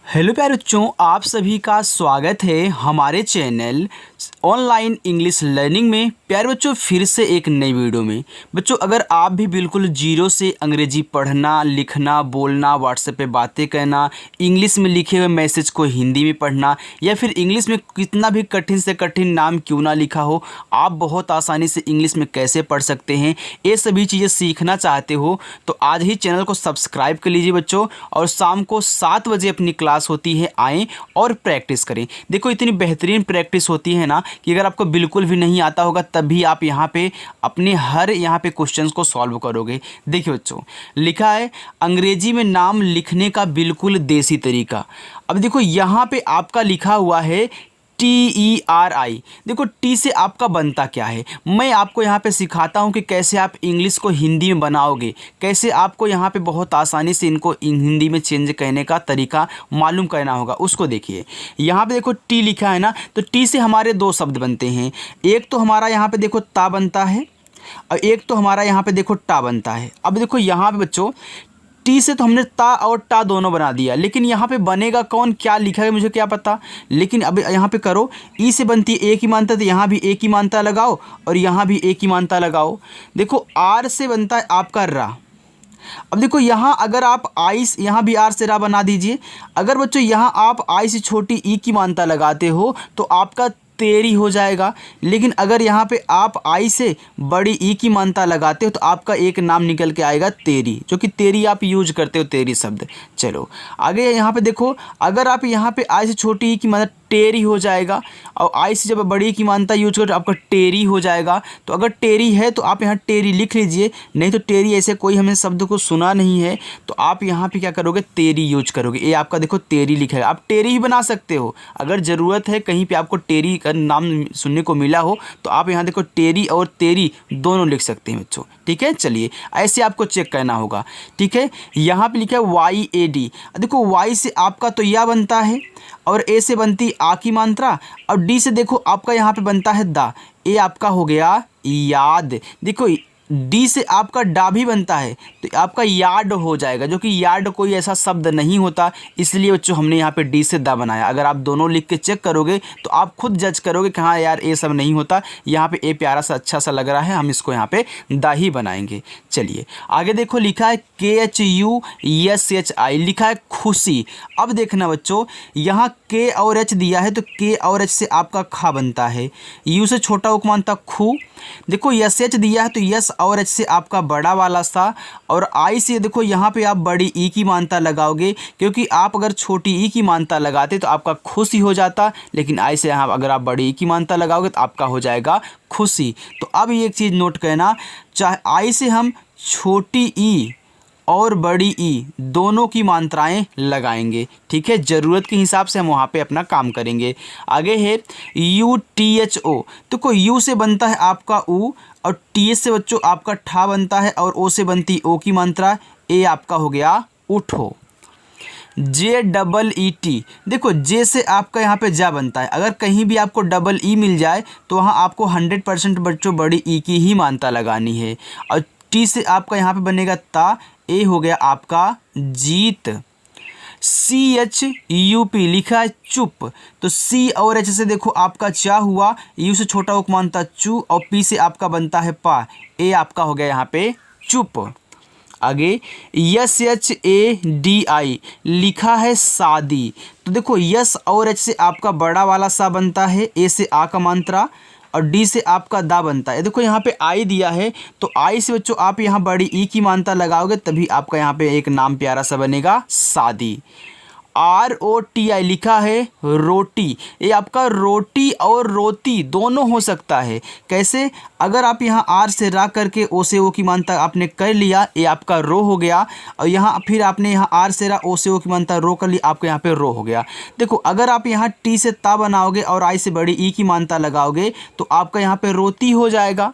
Hello प्यारे बच्चों, आप सभी का स्वागत है हमारे चैनल ऑनलाइन इंग्लिश लर्निंग में। प्यारे बच्चों, फिर से एक नई वीडियो में। बच्चों, अगर आप भी बिल्कुल जीरो से अंग्रेजी पढ़ना, लिखना, बोलना, व्हाट्सएप पे बातें करना, इंग्लिश में लिखे हुए मैसेज को हिंदी में पढ़ना, या फिर इंग्लिश में कितना भी कठिन से कठिन नाम क्यों ना लिखा हो, आप बहुत आसानी से इंग्लिश में कैसे पढ़ सकते हैं, ये सभी चीज़ें सीखना चाहते हो तो आज ही चैनल को सब्सक्राइब कर लीजिए बच्चों। और शाम को 7 बजे अपनी क्लास होती है, आएँ और प्रैक्टिस करें। देखो, इतनी बेहतरीन प्रैक्टिस होती है ना कि अगर आपको बिल्कुल भी नहीं आता होगा तब भी आप यहाँ पे अपने हर यहाँ पे क्वेश्चंस को सॉल्व करोगे। देखिए बच्चों, लिखा है अंग्रेजी में नाम लिखने का बिल्कुल देसी तरीका। अब देखो, यहाँ पे आपका लिखा हुआ है TERI। देखो, टी से आपका बनता क्या है, मैं आपको यहाँ पे सिखाता हूँ कि कैसे आप इंग्लिश को हिंदी में बनाओगे, कैसे आपको यहाँ पे बहुत आसानी से इनको हिंदी में चेंज करने का तरीका मालूम करना होगा। उसको देखिए, यहाँ पे देखो टी लिखा है ना, तो टी से हमारे दो शब्द बनते हैं। एक तो हमारा यहाँ पे देखो ता बनता है और एक तो हमारा यहाँ पे देखो टा बनता है। अब देखो यहाँ पे बच्चों, टी से तो हमने ता और टा दोनों बना दिया, लेकिन यहाँ पे बनेगा कौन, क्या लिखा है मुझे क्या पता। लेकिन अब यहाँ पे करो, ई से बनती है एक ही मानता, तो यहाँ भी एक ही मानता लगाओ और यहाँ भी एक ही मानता लगाओ। देखो, आर से बनता है आपका रा। अब देखो, यहाँ अगर आप आई, यहाँ भी आर से रा बना दीजिए। अगर बच्चों यहाँ आप आई से छोटी ई की मानता लगाते हो तो आपका तेरी हो जाएगा। लेकिन अगर यहाँ पे आप आई से बड़ी ई की मानता लगाते हो तो आपका एक नाम निकल के आएगा तेरी, जो कि तेरी आप यूज करते हो, तेरी शब्द। चलो आगे यहाँ पे देखो, अगर आप यहाँ पे आई से छोटी ई की मानता टेरी हो जाएगा, और आई से जब बड़ी की मानता यूज करो तो आपका टेरी हो जाएगा। तो अगर टेरी है तो आप यहाँ टेरी लिख लीजिए, नहीं तो टेरी ऐसे कोई हमने शब्द को सुना नहीं है तो आप यहाँ पे क्या करोगे, तेरी यूज करोगे। ये आपका देखो तेरी लिखा है, आप टेरी ही बना सकते हो। अगर ज़रूरत है कहीं पे आपको टेरी का नाम सुनने को मिला हो तो आप यहाँ देखो टेरी और तेरी दोनों लिख सकते हैं बच्चों। ठीक है, चलिए ऐसे आपको चेक करना होगा। ठीक है, यहाँ पे लिखा है YAD। देखो, वाई से आपका तो या बनता है और ए से बनती आ की मात्रा, और डी से देखो आपका यहाँ पे बनता है दा। ए आपका हो गया याद। देखो, डी से आपका डा भी बनता है तो आपका यार्ड हो जाएगा, जो कि यार्ड कोई ऐसा शब्द नहीं होता, इसलिए बच्चों हमने यहाँ पे डी से दा बनाया। अगर आप दोनों लिख के चेक करोगे तो आप खुद जज करोगे कि हाँ यार, ये सब नहीं होता। यहाँ पे ए प्यारा सा अच्छा सा लग रहा है, हम इसको यहाँ पे दा ही बनाएंगे। चलिए आगे देखो, लिखा है KHUSHI, लिखा है खुशी। अब देखना बच्चों, यहाँ के और एच दिया है तो के और एच से आपका खा बनता है, यू से छोटा उपमानता खू। देखो, यस एच दिया है तो यस और एच से आपका बड़ा वाला सा, और आई से देखो यहाँ पे आप बड़ी ई की मानता लगाओगे, क्योंकि आप अगर छोटी ई की मानता लगाते तो आपका खुशी हो जाता, लेकिन आई से यहाँ अगर आप बड़ी ई की मानता लगाओगे तो आपका हो जाएगा खुशी। तो अब एक चीज़ नोट करना, चाहे आई से हम छोटी ई और बड़ी ई दोनों की मात्राएं लगाएंगे। ठीक है, ज़रूरत के हिसाब से हम वहाँ पे अपना काम करेंगे। आगे है UTHO। तो कोई यू से बनता है आपका ऊ, और TH से बच्चों आपका ठा बनता है, और ओ से बनती ओ की मात्रा, ए आपका हो गया उठो। JEET। देखो, जे से आपका यहाँ पे जा बनता है, अगर कहीं भी आपको डबल ई मिल जाए तो वहाँ आपको 100% बच्चों बड़ी ई की ही मानता लगानी है। और टी से आपका यहाँ पे बनेगा ता, ए हो गया आपका जीत। CHUP लिखा है चुप, तो सी और एच से देखो आपका चा हुआ, यू से छोटा उपमानता चू, और पी से आपका बनता है पा, ए आपका हो गया यहाँ पे चुप। आगे SHADI लिखा है शादी। तो देखो, यस और एच से आपका बड़ा वाला सा बनता है, ए से आ का मात्रा, और डी से आपका दा बनता है। देखो, यहाँ पे आई दिया है तो आई से बच्चों आप यहाँ बड़ी ई की मानता लगाओगे, तभी आपका यहाँ पे एक नाम प्यारा सा बनेगा शादी। ROTI लिखा है रोटी। ये आपका रोटी और रोती दोनों हो सकता है। कैसे, अगर आप यहाँ आर से रा करके ओ से ओ की मानता आपने कर लिया, ये आपका रो हो गया, और यहाँ फिर आपने यहाँ आर से रा ओ से ओ की मानता रो कर लिया, आपका यहाँ पे रो हो गया। देखो, अगर आप यहाँ टी से ता बनाओगे और आई से बड़ी ई की मानता लगाओगे तो आपका यहाँ पे रोती हो जाएगा।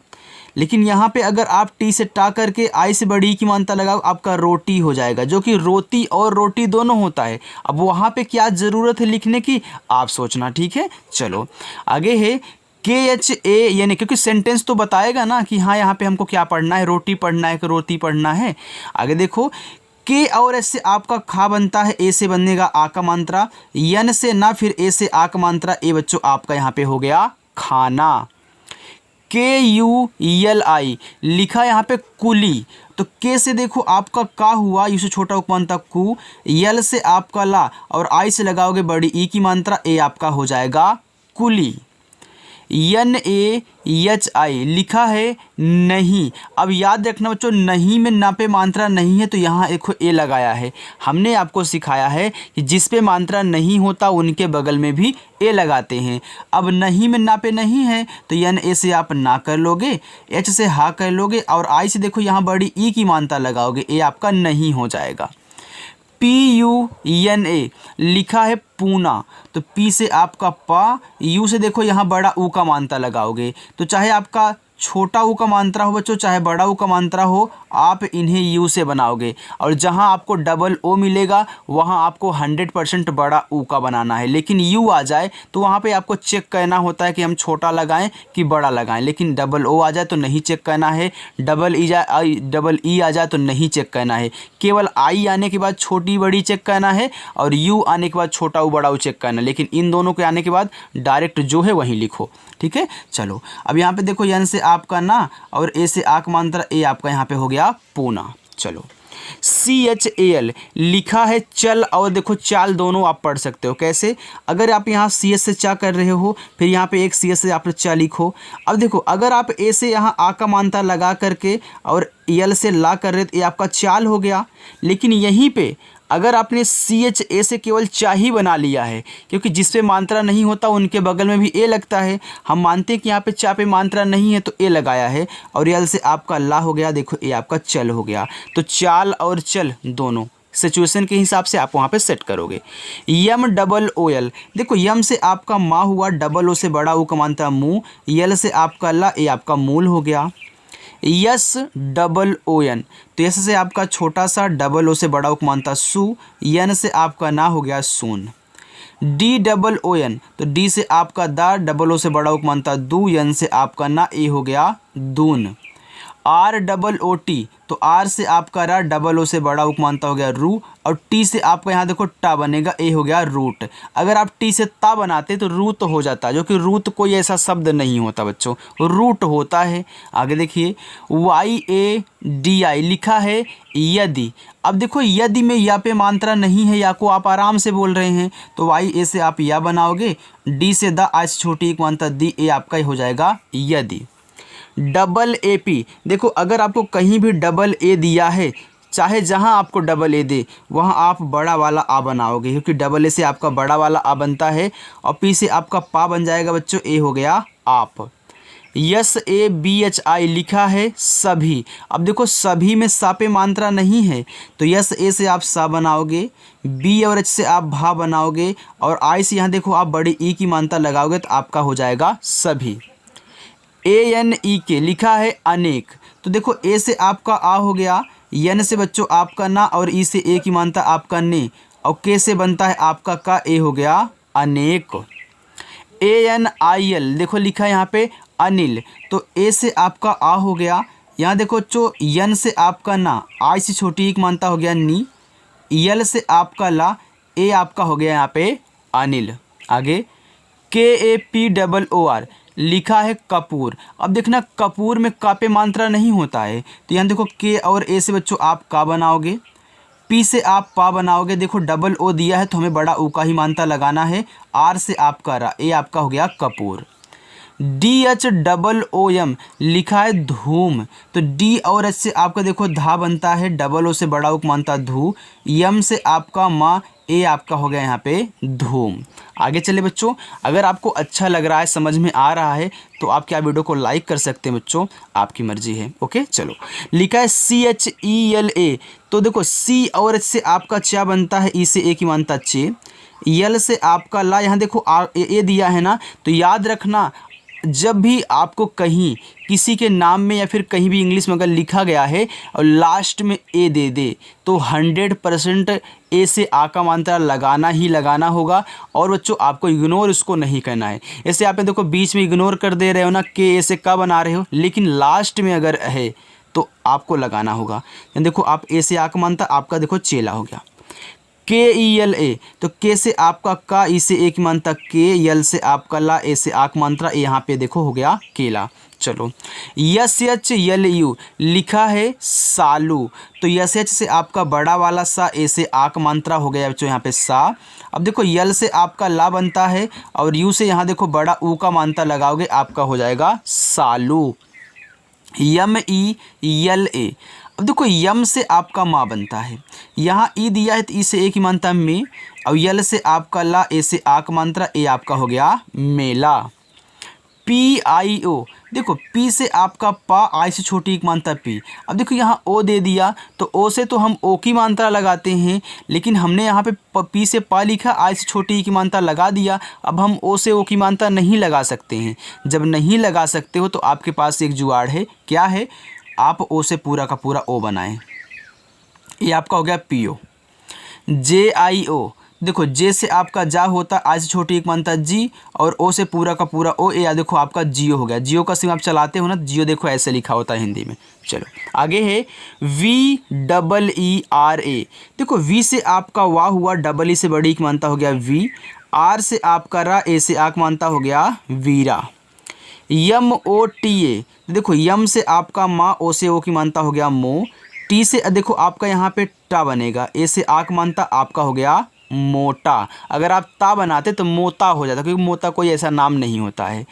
लेकिन यहाँ पे अगर आप टी से टा करके आई से बड़ी की मानता लगाओ, आपका रोटी हो जाएगा, जो कि रोती और रोटी दोनों होता है। अब वहाँ पे क्या ज़रूरत है लिखने की, आप सोचना। ठीक है, चलो आगे है KHA, यानी क्योंकि सेंटेंस तो बताएगा ना कि हाँ यहाँ पे हमको क्या पढ़ना है, रोटी पढ़ना है कि रोटी पढ़ना है। आगे देखो, के और एस से आपका खा बनता है, ए से बनेगा आ का मात्रा, यन से ना, फिर ए से आ का मात्रा, ए बच्चों आपका यहाँ पे हो गया खाना। KULI लिखा यहाँ पे कुली, तो के से देखो आपका का हुआ, यू से छोटा उपमानता कु, यल से आपका ला और आई से लगाओगे बड़ी ई की मात्रा, ए आपका हो जाएगा कुली। NAHI लिखा है नहीं। अब याद रखना बच्चों, नहीं में ना पे मात्रा नहीं है तो यहाँ देखो ए लगाया है। हमने आपको सिखाया है कि जिस पे मात्रा नहीं होता उनके बगल में भी ए लगाते हैं। अब नहीं में ना पे नहीं है तो NA से आप ना कर लोगे, H से हा कर लोगे और आई से देखो यहाँ बड़ी ई की मात्रा लगाओगे, ए आपका नहीं हो जाएगा। PUNA लिखा है पूना, तो पी से आपका पा, यू से देखो यहाँ बड़ा ऊ का मात्रा लगाओगे, तो चाहे आपका छोटा ऊ का मात्रा हो बच्चों, चाहे बड़ा ऊ का मात्रा हो, आप इन्हें यू से बनाओगे और जहाँ आपको डबल ओ मिलेगा वहाँ आपको 100% बड़ा ऊ का बनाना है। लेकिन यू आ जाए तो वहाँ पे आपको चेक करना होता है कि हम छोटा लगाएं कि बड़ा लगाएं, लेकिन डबल ओ आ जाए तो नहीं चेक करना है, डबल ई आ जाए तो नहीं चेक करना है। केवल आई आने के बाद छोटी बड़ी चेक करना है और यू आने के बाद छोटा ऊ बड़ा ऊ चेक करना है, लेकिन इन दोनों के आने के बाद डायरेक्ट जो है वहीं लिखो। ठीक है, चलो अब यहाँ पे देखो यन से आपका ना और ए से आक मात्रा, ए आपका यहाँ पे हो गया पूना। चलो CHAL लिखा है चल, और देखो चाल दोनों आप पढ़ सकते हो। कैसे? अगर आप यहाँ CS से चा कर रहे हो, फिर यहाँ पे एक CS से आप चा लिखो। अब देखो अगर आप ए से यहाँ आ का मात्रा लगा करके और यल से ला कर रहे तो ये आपका चाल हो गया। लेकिन यहीं पे अगर आपने CHA से केवल चा ही बना लिया है, क्योंकि जिस पे मात्रा नहीं होता उनके बगल में भी ए लगता है, हम मानते हैं कि यहाँ पे चा पे मात्रा नहीं है तो ए लगाया है, और यल से आपका ला हो गया, देखो ए आपका चल हो गया। तो चाल और चल दोनों सिचुएशन के हिसाब से आप वहाँ पे सेट करोगे। YMOOL देखो यम से आपका माँ हुआ, डबल ओ से बड़ा ऊ का मात्रा मुँह, यल से आपका ला, ए आपका मूल हो गया। SOON तो यस से आपका छोटा सा, डबल ओ से बड़ा उक मानता सु, यन से आपका ना हो गया सून। DOON तो डी से आपका दा, डबल ओ से बड़ा उक मानता दू, यन से आपका ना, ए हो गया दून। ROOT तो आर से आपका रा, डबल ओ से बड़ा उक मानता हो गया रू, और टी से आपका यहाँ देखो टा बनेगा, ए हो गया रूट। अगर आप टी से ता बनाते तो रूट हो जाता, जो कि रूट कोई ऐसा शब्द नहीं होता बच्चों, रूट होता है। आगे देखिए YADI लिखा है यदि। अब देखो यदि में या पे मात्रा नहीं है, या को आप आराम से बोल रहे हैं तो YA से आप या बनाओगे, डी से द, आज छोटी एक मात्रा दी, ए आपका हो जाएगा यदि। AA देखो अगर आपको कहीं भी डबल ए दिया है, चाहे जहां आपको डबल ए दे वहां आप बड़ा वाला आ बनाओगे, क्योंकि डबल ए से आपका बड़ा वाला आ बनता है, और पी से आपका पा बन जाएगा बच्चों, ए हो गया आप। SABHI लिखा है सभी। अब देखो सभी में सा पे मात्रा नहीं है तो यस ए से आप सा बनाओगे, बी और एच से आप भा बनाओगे, और आई से यहाँ देखो आप बड़ी ई की मात्रा लगाओगे तो आपका हो जाएगा सभी। ANEK लिखा है अनेक, तो देखो ए से आपका आ हो गया, यन से बच्चों आपका ना, और ई से ए की मानता आपका ने, और के से बनता है आपका का, ए हो गया अनेक। ANIL देखो लिखा है यहाँ पे अनिल, तो ए से आपका आ हो गया, यहाँ देखो जो यन से आपका ना, आई से छोटी एक मानता हो गया नी, यल से आपका ला, ए आपका हो गया यहाँ पे अनिल। आगे KAPOOR लिखा है कपूर। अब देखना कपूर में का पे मात्रा नहीं होता है, तो यहाँ देखो के और ए से बच्चों आप का बनाओगे, पी से आप पा बनाओगे, देखो डबल ओ दिया है तो हमें बड़ा ऊ का ही मात्रा लगाना है, आर से आपका रा, ए आपका हो गया कपूर। DHOOM लिखा है धूम, तो डी और एच से आपका देखो धा बनता है, डबल ओ से बड़ा उक मानता धू, यम से आपका माँ, ए आपका हो गया यहाँ पे धूम। आगे चले बच्चों, अगर आपको अच्छा लग रहा है, समझ में आ रहा है, तो आप क्या वीडियो को लाइक कर सकते हैं बच्चों, आपकी मर्जी है। ओके चलो, लिखा है CHELA, तो देखो सी और एच से आपका चा बनता है, ई से ए की मानता चे, यल से आपका ला, यहाँ देखो ए दिया है ना, तो याद रखना जब भी आपको कहीं किसी के नाम में या फिर कहीं भी इंग्लिश में अगर लिखा गया है और लास्ट में ए दे दे तो 100% ए से आ का मात्रा लगाना ही लगाना होगा, और बच्चों आपको इग्नोर इसको नहीं करना है। ऐसे आप देखो बीच में इग्नोर कर दे रहे हो ना, के ए से का बना रहे हो, लेकिन लास्ट में अगर है तो आपको लगाना होगा। देखो आप ए से आक मानता, आपका देखो चेला हो गया। KELA, तो के से आपका का, ई से एक मानता के, यल से आपका ला, ए से आक मात्रा, यहाँ पे देखो हो गया केला। चलो SHLU लिखा है सालू, तो SH से आपका बड़ा वाला सा, ए से आक मात्रा हो गया बच्चों यहाँ पे सा। अब देखो यल से आपका ला बनता है और यू से यहाँ देखो बड़ा ऊ का मात्रा लगाओगे, आपका हो जाएगा सालू। MELA, अब देखो यम से आपका माँ बनता है, यहाँ ई दिया है तो ई से एक ही मानता है में, और यल से आपका ला, ए से आक मात्रा, ए आपका हो गया मेला। PIO, देखो पी से आपका पा, आई से छोटी एक मानता पी। अब देखो यहाँ ओ दे दिया तो ओ से तो हम ओ की मात्रा लगाते हैं, लेकिन हमने यहाँ पे पी से पा लिखा, आई से छोटी की मात्रा लगा दिया। अब हम ओ से ओ की मात्रा नहीं लगा सकते हैं। जब नहीं लगा सकते हो तो आपके पास एक जुगाड़ है, क्या है, आप ओ से पूरा का पूरा ओ बनाएं। ये आपका हो गया PO। JIO, देखो जे से आपका जा होता, आई से छोटी एक मानता जी, और ओ से पूरा का पूरा ओ, या देखो आपका जियो हो गया। जियो का सिम आप चलाते हो ना, जियो देखो ऐसे लिखा होता है हिंदी में। चलो आगे है VEERA, देखो वी से आपका वाह हुआ, डबल ई से बड़ी एक मानता हो गया वी, आर से आपका रा, ए से आक मानता हो गया वीरा। MOTA, देखो यम से आपका माँ, ओ से ओ की मानता हो गया मो, टी से देखो आपका यहाँ पे टा बनेगा, ए से आक मानता, आपका हो गया मोटा। अगर आप ता बनाते तो मोता हो जाता, क्योंकि मोता कोई ऐसा नाम नहीं होता है।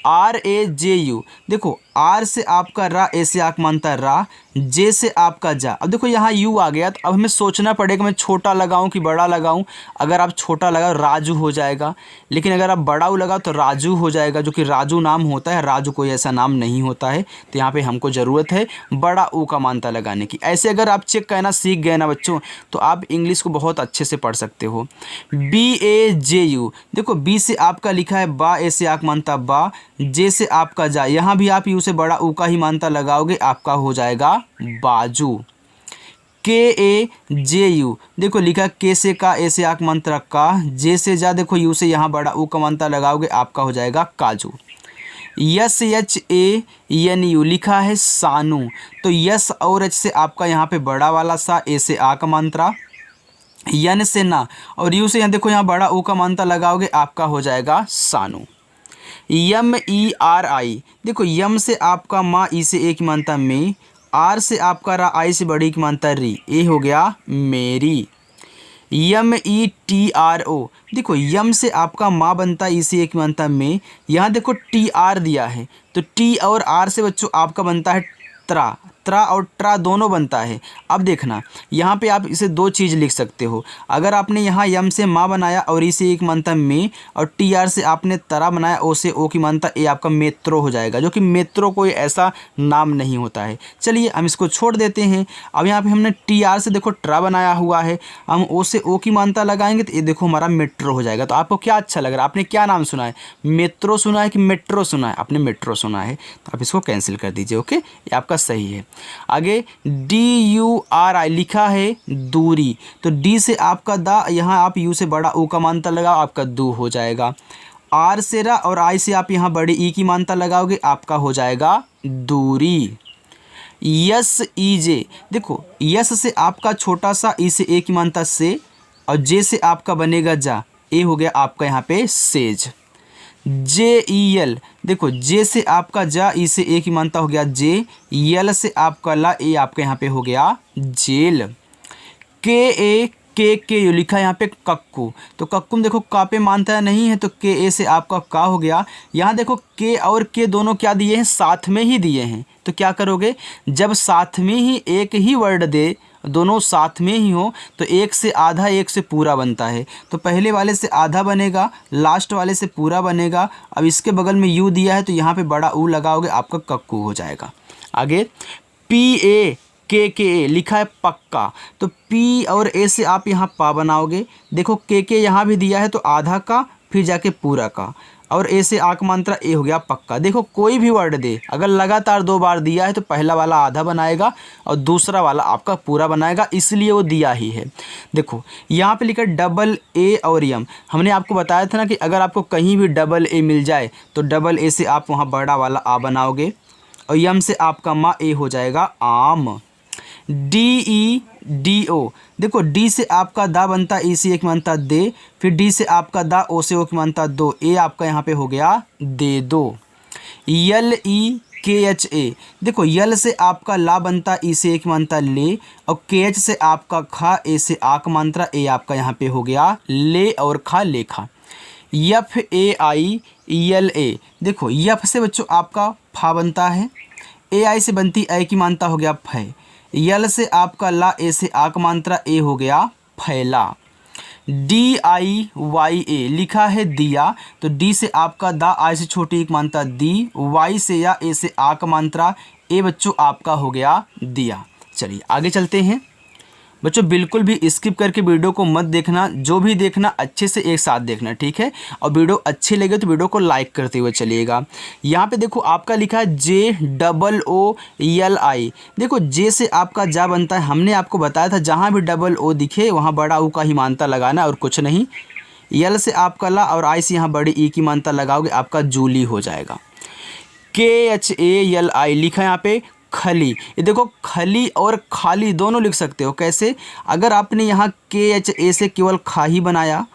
RAJU, देखो आर से आपका रा, ए से आक मानता रा, जे से आपका जा। अब देखो यहाँ यू आ गया, तो अब हमें सोचना पड़ेगा मैं छोटा लगाऊं कि बड़ा लगाऊं। अगर आप छोटा लगाओ राजू हो जाएगा, लेकिन अगर आप बड़ा ऊ लगाओ तो राजू हो जाएगा, जो कि राजू नाम होता है, राजू कोई ऐसा नाम नहीं होता है। तो यहाँ पे हमको ज़रूरत है बड़ा ऊ का मानता लगाने की। ऐसे अगर आप चेक करना सीख गए ना बच्चों, तो आप इंग्लिश को बहुत अच्छे से पढ़ सकते हो। BAJU, देखो बी से आपका लिखा है बा, ए से आक मानता बा, जे से आपका जा, यहाँ भी आप यू से बड़ा ऊ का ही मानता लगाओगे, आपका हो जाएगा बाजू। KAJU, देखो लिखा के से का, ए से आक मात्रा का, जे से जा, देखो यू से यहाँ बड़ा ऊ का मात्रा लगाओगे, आपका हो जाएगा काजू। SHANU, लिखा है सानू, तो यस और एच से आपका यहाँ पे बड़ा वाला सा, ए से आ का मात्रा, यन से ना, और यू से यहाँ देखो यहाँ बड़ा ऊ का मात्रा लगाओगे, आपका हो जाएगा सानू। MERI, देखो यम से आपका माँ, ई से एक मानता में, आर से आपका रा, आई से बड़ी की मानता री, ए हो गया मेरी। METRO, देखो यम से आपका माँ बनता, ई से एक मानता में, यहाँ देखो TR दिया है, तो टी और आर से बच्चों आपका बनता है त्रा, त्रा और ट्रा दोनों बनता है। अब देखना यहाँ पे आप इसे दो चीज़ लिख सकते हो। अगर आपने यहाँ यम से माँ बनाया और ई से एक मानता में, और TR से आपने तरा बनाया, ओ से ओ की मानता, ए आपका मेत्रो हो जाएगा, जो कि मेत्रो कोई ऐसा नाम नहीं होता है। चलिए हम इसको छोड़ देते हैं। अब यहाँ पे हमने TR से देखो ट्रा बनाया हुआ है, हम ओ से ओ की मानता लगाएंगे तो ये देखो हमारा मेट्रो हो जाएगा। तो आपको क्या अच्छा लग रहा है, आपने क्या नाम सुना है, मेट्रो सुना है कि मेट्रो सुना है? आपने मेट्रो सुना है, तो आप इसको कैंसिल कर दीजिए। ओके, ये आपका सही है। आगे DURI, लिखा है दूरी, तो डी से आपका दा, यहाँ आप यू से बड़ा ऊ का मानता लगाओ, आपका दू हो जाएगा। आर से रा और आई से आप यहाँ बड़े ई की मानता लगाओगे, आपका हो जाएगा दूरी। SEJ, देखो यस से आपका छोटा सा, ई से ए की मानता से, और जे से आपका बनेगा जा, ए हो गया आपका यहाँ पे सेज। JEL, देखो जे से आपका जा, ई से ए की मानता हो गया जे, यल से आपका ला, ए आपका यहाँ पे हो गया जेल। KAKKU, लिखा है यहाँ पे कक्कू, तो कक्कू में देखो का पे मानता नहीं है, तो KA से आपका का हो गया। यहाँ देखो के और के दोनों क्या दिए हैं, साथ में ही दिए हैं, तो क्या करोगे, जब साथ में ही एक ही वर्ड दे, दोनों साथ में ही हो, तो एक से आधा एक से पूरा बनता है, तो पहले वाले से आधा बनेगा, लास्ट वाले से पूरा बनेगा। अब इसके बगल में यू दिया है, तो यहाँ पे बड़ा ऊ लगाओगे, आपका कक्कू हो जाएगा। आगे PAKKA, लिखा है पक्का, तो पी और ए से आप यहाँ पा बनाओगे, देखो के यहाँ भी दिया है, तो आधा का फिर जाके पूरा का, और ए से आक मात्रा, ए हो गया पक्का। देखो कोई भी वर्ड दे, अगर लगातार दो बार दिया है तो पहला वाला आधा बनाएगा और दूसरा वाला आपका पूरा बनाएगा, इसलिए वो दिया ही है। देखो यहाँ पे लिखा डबल ए और यम, हमने आपको बताया था ना कि अगर आपको कहीं भी डबल ए मिल जाए तो डबल ए से आप वहाँ बड़ा वाला आ बनाओगे, और यम से आपका मा ए हो जाएगा आम। DEDO, देखो डी से आपका दा बनता ई से एक बनता दे, फिर डी से आपका दा ओ से ओ की बनता दो, ए आपका यहाँ पे हो गया दे दो। LEKHA, देखो यल से आपका ला बनता ई से एक बनता ले, और KH से आपका खा, ए से आक मात्रा, ए आपका यहाँ पे हो गया ले और खा लेखा। FAIELA, देखो यफ से बच्चों आपका फा बनता है, AI से बनती ए की मात्रा हो गया फै, यल से आपका ला, ए से आक मात्रा, ए हो गया फैला। DIYA, लिखा है दिया, तो डी से आपका दा, आई से छोटी एक मात्रा दी, वाई से या ए से आक मात्रा, ए बच्चों आपका हो गया दिया। चलिए आगे चलते हैं बच्चों, बिल्कुल भी स्किप करके वीडियो को मत देखना, जो भी देखना अच्छे से एक साथ देखना, ठीक है। और वीडियो अच्छी लगे तो वीडियो को लाइक करते हुए चलिएगा। यहाँ पे देखो आपका लिखा है JOOLI, देखो जे से आपका जा बनता है, हमने आपको बताया था जहाँ भी डबल ओ दिखे वहाँ बड़ा ऊ का ही मानता लगाना और कुछ नहीं। यल से आपका ला और आई से यहाँ बड़ी ई की मानता लगाओगे, आपका जूली हो जाएगा। KHALI, लिखा है यहाँ पे खली, ये देखो खली और खाली दोनों लिख सकते हो। कैसे? अगर आपने यहाँ KHA से केवल खा ही बनाया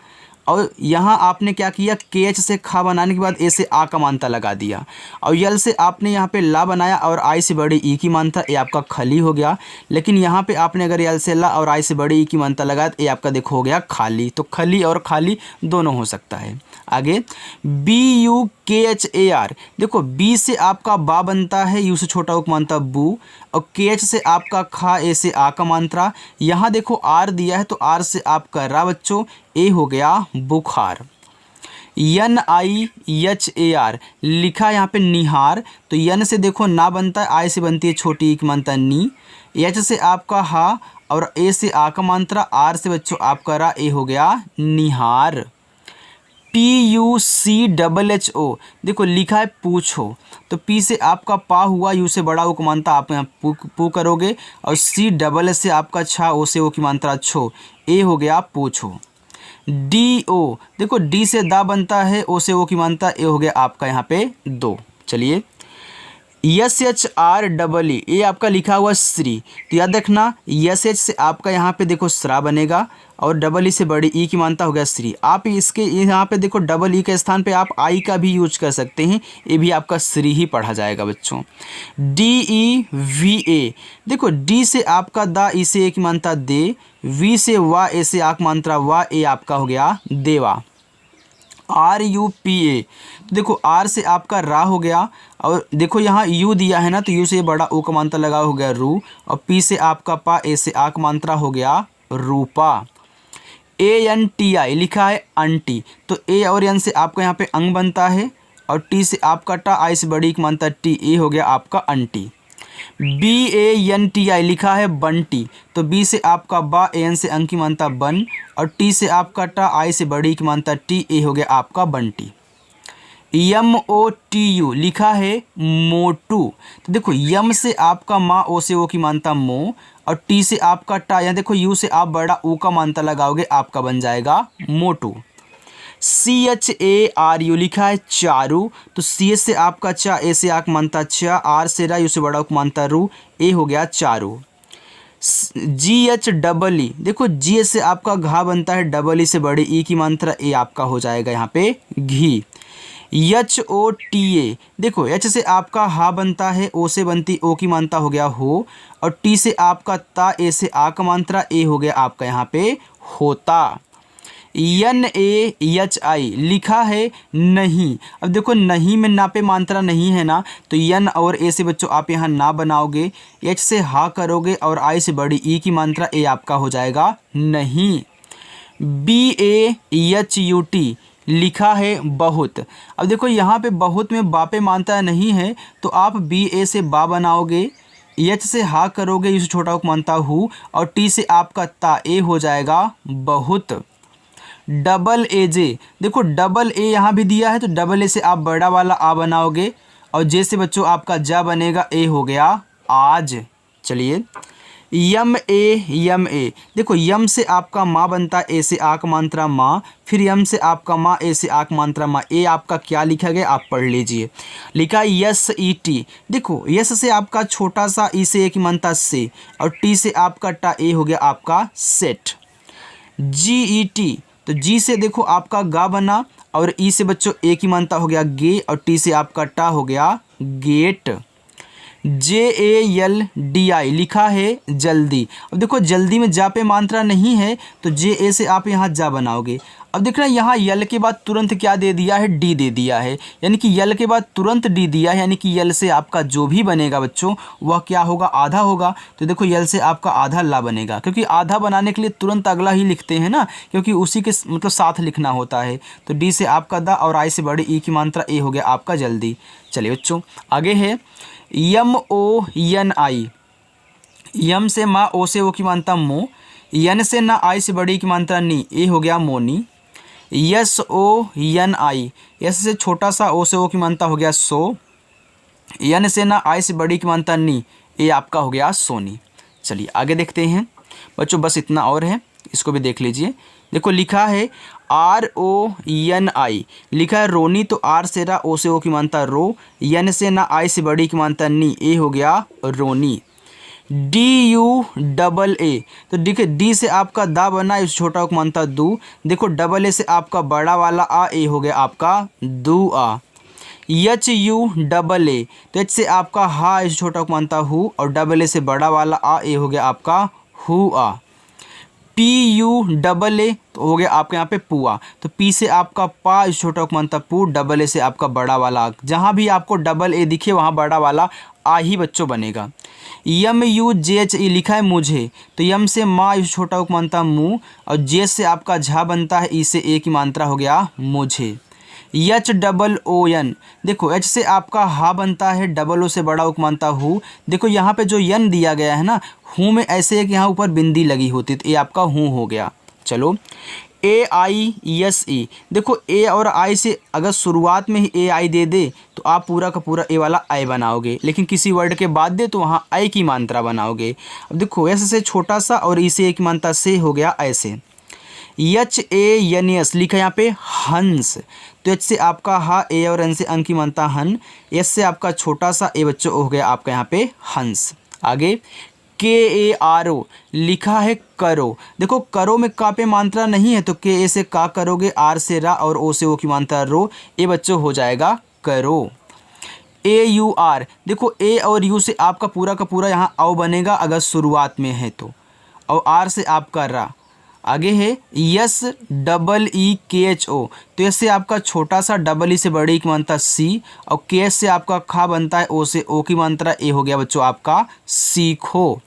और यहाँ आपने क्या किया, KH से खा बनाने के बाद ए से आ का मानता लगा दिया, और यल से आपने यहाँ पे ला बनाया और आई से बड़ी ई की मानता, ये आपका खली हो गया। लेकिन यहाँ पे आपने अगर यल से ला और आई से बड़ी ई की मानता लगाया तो ये आपका देखो हो गया खाली। तो खली और खाली दोनों हो सकता है। आगे BUKHAR, देखो बी से आपका बा बनता है, यू से छोटा उक मानता बू, और KH से आपका खा, ए से आ का मात्रा, यहाँ देखो आर दिया है तो आर से आपका रा बच्चों, ए हो गया बुखार। NIHAR, लिखा है यहाँ पे निहार, तो यन से देखो ना बनता है, आई से बनती है छोटी एक मात्रा नी, एच से आपका हा और ए से आ का मात्रा, आर से बच्चों आपका रा, ए हो गया निहार। PUCHHO, देखो लिखा है पूछो, तो पी से आपका पा हुआ, यू से बड़ा ओ की मानता आप यहाँ पू करोगे, और CSS से आपका छा, ओ से ओ की मात्रा छो, ए हो गया पूछो। DO, देखो डी से दा बनता है, ओ से ओ की मानता, ए हो गया आपका यहाँ पे दो। चलिए SHREE, ये आपका लिखा हुआ श्री, तो याद रखना SH से आपका यहाँ पे देखो श्रा बनेगा और डबल ई से बड़ी ई की मानता हो गया श्री। आप इसके यहाँ पे देखो डबल ई के स्थान पे आप आई का भी यूज कर सकते हैं, ये भी आपका श्री ही पढ़ा जाएगा बच्चों। DEVA, देखो डी से आपका दा, ई से एक मानता दे, वी से वा, ए से आक मात्रा वा, ए आपका हो गया देवा। RUPA, तो देखो आर से आपका रा हो गया, और देखो यहाँ यू दिया है ना, तो यू से बड़ा ओ का मात्रा लगा हो गया रू, और पी से आपका पा, ए से आक मात्रा हो गया रूपा। ANTI, लिखा है अंटी, तो ए और एन से आपका यहाँ पे अंग बनता है, और टी से आपका टा, आई से बड़ी की मानता टी, ए हो गया आपका अंटी। BANTI, लिखा है बंटी, तो बी से आपका बा, एन से अंग की मानता बन, और टी से आपका टा, आई से बड़ी की मानता टी, ए हो गया आपका बंटी। MOTU, लिखा है मोटू, तो देखो यम से आपका मा, ओ से ओ की मानता मो, और टी से आपका टा, यहाँ देखो यू से आप बड़ा ऊ का मानता लगाओगे, आपका बन जाएगा मोटू। CHARU, लिखा है चारू, तो CH से आपका चा, ए से आक मानता चा, आर से रा, यू से बड़ा उक मानता रू, ए हो गया चारू। GHEE, देखो जी से आपका घा बनता है, डबल ई से बड़ी ई की मात्रा, ए आपका हो जाएगा यहाँ पे घी। HOTA, देखो एच से आपका हा बनता है, ओ से बनती ओ की मानता हो गया हो, और टी से आपका ता, ए से आ का मात्रा, ए हो गया आपका यहाँ पे होता। NAHI, लिखा है नहीं, अब देखो नहीं में ना पे मात्रा नहीं है ना, तो यन और ए से बच्चों आप यहाँ ना बनाओगे, एच से हा करोगे और आई से बड़ी ई की मात्रा, ए आपका हो जाएगा नहीं। BAHUT, लिखा है बहुत, अब देखो यहाँ पे बहुत में बापे मानता नहीं है, तो आप BA से बा बनाओगे, एच से हा करोगे, इसे छोटा उक मानता हूँ, और टी से आपका ता, ए हो जाएगा बहुत। AJ, देखो डबल ए यहाँ भी दिया है, तो डबल ए से आप बड़ा वाला आ बनाओगे, और जे से बच्चों आपका जा बनेगा, ए हो गया आज। चलिए यम ए, देखो यम से आपका माँ बनता है, ए से आक मात्रा माँ, फिर यम से आपका माँ, ए से आक मात्रा माँ। ए आपका क्या लिखा गया आप पढ़ लीजिए। लिखा यस ई टी, देखो यस से आपका छोटा सा, ई से एक मात्रा से, और टी से आपका टा, ए हो गया आपका सेट। जी ई टी, तो जी से देखो आपका गा बना, और ई से बच्चों एक ही मानता हो गया गे, और टी से आपका टा हो गया गेट। J A L D I लिखा है जल्दी। अब देखो जल्दी में जा पे मात्रा नहीं है, तो जे ए से आप यहाँ जा बनाओगे। अब देख रहे हैं यहाँ यल के बाद तुरंत क्या दे दिया है, डी दे दिया है, यानी कि यल के बाद तुरंत डी दिया है, यानी कि यल से आपका जो भी बनेगा बच्चों वह क्या होगा, आधा होगा। तो देखो यल से आपका आधा ला बनेगा, क्योंकि आधा बनाने के लिए तुरंत अगला ही लिखते हैं ना, क्योंकि उसी के मतलब साथ लिखना होता है। तो डी से आपका दा, और आई से बड़ी ई की मात्रा ए हो गया आपका जल्दी। चलिए बच्चों आगे है यम ओ एन आई, यम से माँ, ओ से ओ की मात्रा मो, यन से ना, आई से बड़ी की मात्रा नी, ए हो गया मोनी। यस ओ एन आई, यस से छोटा सा, ओ से ओ की मात्रा हो गया सो, यन से ना, आई से बड़ी की मात्रा नी, ए आपका हो गया सोनी। चलिए आगे देखते हैं बच्चों, बस इतना और है, इसको भी देख लीजिए। देखो लिखा है आर ओ एन आई, लिखा है रोनी, तो आर से रा, ओ से ओ की मात्रा रो, यन से ना, आई से बड़ी की मात्रा नी, ए हो गया रोनी। डी यू डबल ए, तो देखिए डी से आपका दा बना, इस छोटा को मानता दू, देखो डबल ए से आपका बड़ा वाला आ, ए हो गया आपका दू आ। एच यू डबल ए, तो एच से आपका हा, इस छोटा को मानता हु, और डबल ए से बड़ा वाला आ, ए हो गया आपका हु आ। पी यू डबल ए, तो हो गया आपके यहाँ पे पुआ, तो पी से आपका पा, इस छोटा को मानता पू, डबल ए से आपका बड़ा वाला, जहाँ भी आपको डबल ए दिखे वहाँ बड़ा वाला आ ही बच्चों बनेगा। यम यू जे एच ई लिखा है मुझे, तो यम से माँ, इस छोटा को मानता मुँह, और जे से आपका झा बनता है, ई से ए की मात्रा हो गया मुझे। एच डबल ओ एन, देखो एच से आपका हा बनता है, डबल ओ से बड़ा उक मानता हूँ, देखो यहाँ पे जो यन दिया गया है ना, हूँ में ऐसे एक यहाँ ऊपर बिंदी लगी होती, तो ये आपका हूँ हो गया। चलो ए आई एस ई, देखो ए और आई से अगर शुरुआत में ही ए आई दे दे तो आप पूरा का पूरा ए वाला आई बनाओगे, लेकिन किसी वर्ड के बाद दे तो वहाँ आई की मात्रा बनाओगे। अब देखो एस से छोटा सा, और ई से एक मात्रा से हो गया ऐसे। एच ए एन एस लिखा है यहाँ पे हंस, तो एच से आपका हा, ए और एन से अंक की मात्रा हन, एस से आपका छोटा सा, ए बच्चों हो गया आपका यहाँ पे हंस। आगे के ए आर ओ लिखा है करो, देखो करो में का पे मात्रा नहीं है, तो के ए से का करोगे, आर से रा, और ओ से ओ की मात्रा रो, ए बच्चों हो जाएगा करो। ए यू आर, देखो ए और यू से आपका पूरा का पूरा यहाँ औ बनेगा अगर शुरुआत में है तो, और आर से आपका रा। आगे है यस डबल ई के एच ओ, तो यस से आपका छोटा सा, डबल ई से बड़ी की मात्रा सी, और के एच से आपका खा बनता है, ओ से ओ की मात्रा ए हो गया बच्चों आपका सीखो।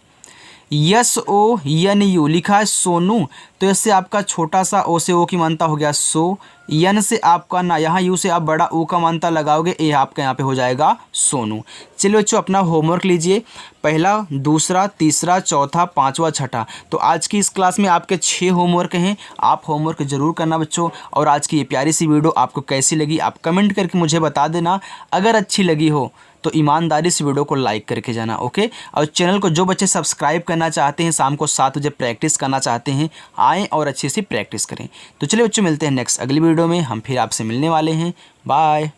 यस ओ एन यू लिखा है सोनू, तो यस से आपका छोटा सा, ओ से ओ की मात्रा हो गया सो, यन से आपका ना, यहाँ यू से आप बड़ा ओ का मात्रा लगाओगे, ए आपका यहाँ पे हो जाएगा सोनू। चलिए बच्चों अपना होमवर्क लीजिए, पहला, दूसरा, तीसरा, चौथा, पांचवा, छठा। तो आज की इस क्लास में आपके 6 होमवर्क हैं, आप होमवर्क जरूर करना बच्चों। और आज की ये प्यारी सी वीडियो आपको कैसी लगी आप कमेंट करके मुझे बता देना। अगर अच्छी लगी हो तो ईमानदारी से वीडियो को लाइक करके जाना, ओके। और चैनल को जो बच्चे सब्सक्राइब करना चाहते हैं, शाम को 7 बजे प्रैक्टिस करना चाहते हैं, आएँ और अच्छी सी प्रैक्टिस करें। तो चलिए बच्चों मिलते हैं नेक्स्ट अगली वीडियो में, हम फिर आपसे मिलने वाले हैं। बाय।